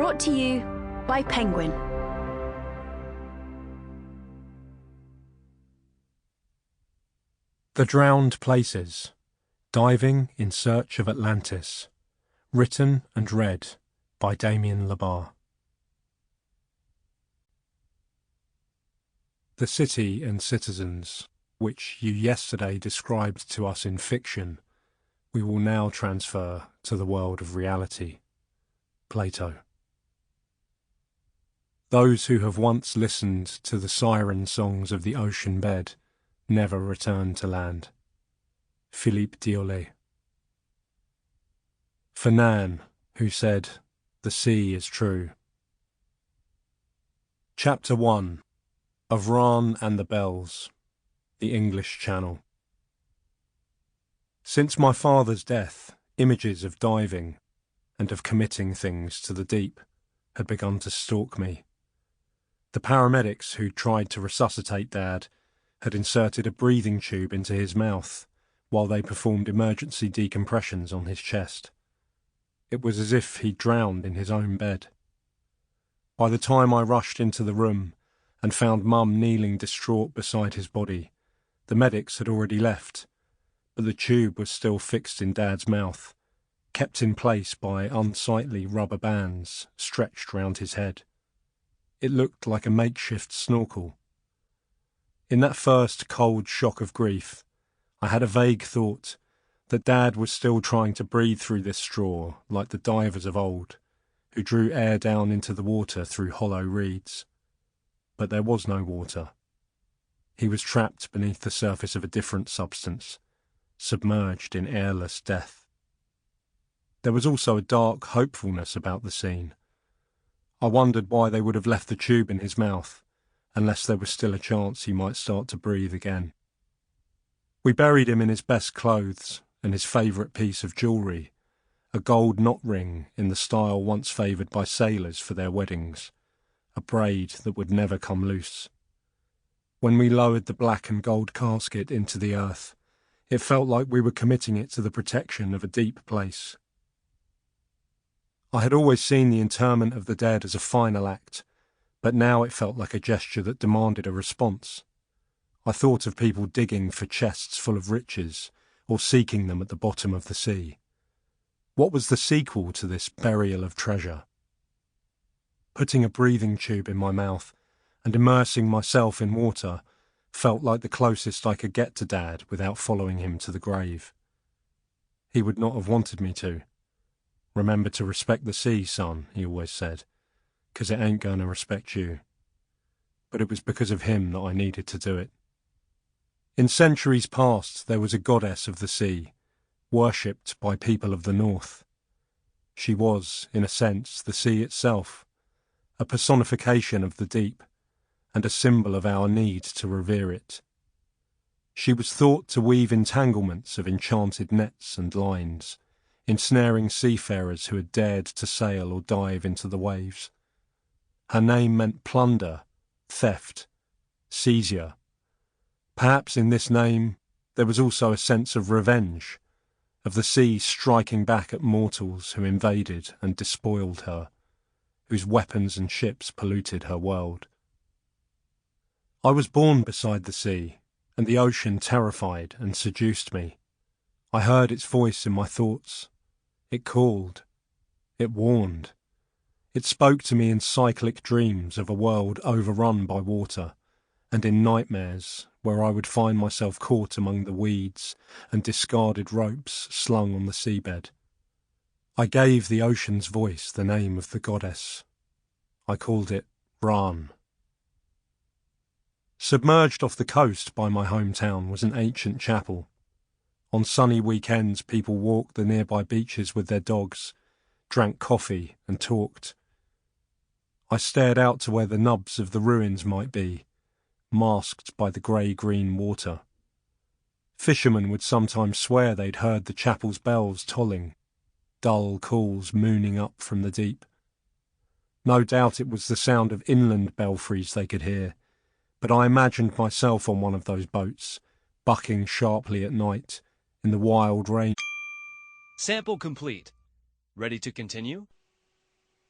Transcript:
Brought to you by Penguin. The Drowned Places, Diving in Search of Atlantis, written and read by Damian Le Bas. The city and citizens, which you yesterday described to us in fiction, we will now transfer to the world of reality. Plato. Those who have once listened to the siren songs of the ocean bed never return to land. Philippe Diolet. For Nan, who said, "The sea is true." Chapter 1. Of Ran and the Bells, the English Channel. Since my father's death, images of diving and of committing things to the deep had begun to stalk me. The paramedics who tried to resuscitate Dad had inserted a breathing tube into his mouth while they performed emergency decompressions on his chest. It was as if he'd drowned in his own bed. By the time I rushed into the room and found Mum kneeling distraught beside his body, the medics had already left, but the tube was still fixed in Dad's mouth, kept in place by unsightly rubber bands stretched round his head. It looked like a makeshift snorkel. In that first cold shock of grief, I had a vague thought that Dad was still trying to breathe through this straw like the divers of old, who drew air down into the water through hollow reeds. But there was no water. He was trapped beneath the surface of a different substance, submerged in airless death. There was also a dark hopefulness about the scene. I wondered why they would have left the tube in his mouth, unless there was still a chance he might start to breathe again. We buried him in his best clothes and his favourite piece of jewellery, a gold knot ring in the style once favoured by sailors for their weddings, a braid that would never come loose. When we lowered the black and gold casket into the earth, it felt like we were committing it to the protection of a deep place. I had always seen the interment of the dead as a final act, but now it felt like a gesture that demanded a response. I thought of people digging for chests full of riches, or seeking them at the bottom of the sea. What was the sequel to this burial of treasure? Putting a breathing tube in my mouth and immersing myself in water felt like the closest I could get to Dad without following him to the grave. He would not have wanted me to. "Remember to respect the sea, son," he always said, "'cause it ain't going to respect you." But it was because of him that I needed to do it. In centuries past, there was a goddess of the sea, worshipped by people of the north. She was, in a sense, the sea itself, a personification of the deep, and a symbol of our need to revere it. She was thought to weave entanglements of enchanted nets and lines, ensnaring seafarers who had dared to sail or dive into the waves. Her name meant plunder, theft, seizure. Perhaps in this name there was also a sense of revenge, of the sea striking back at mortals who invaded and despoiled her, whose weapons and ships polluted her world. I was born beside the sea, and the ocean terrified and seduced me. I heard its voice in my thoughts. It called. It warned. It spoke to me in cyclic dreams of a world overrun by water, and in nightmares where I would find myself caught among the weeds and discarded ropes slung on the seabed. I gave the ocean's voice the name of the goddess. I called it Ran. Submerged off the coast by my hometown was an ancient chapel. On sunny weekends, people walked the nearby beaches with their dogs, drank coffee and talked. I stared out to where the nubs of the ruins might be, masked by the grey-green water. Fishermen would sometimes swear they'd heard the chapel's bells tolling, dull calls mooning up from the deep. No doubt it was the sound of inland belfries they could hear, but I imagined myself on one of those boats, bucking sharply at night, in the wild rain. Sample complete. Ready to continue?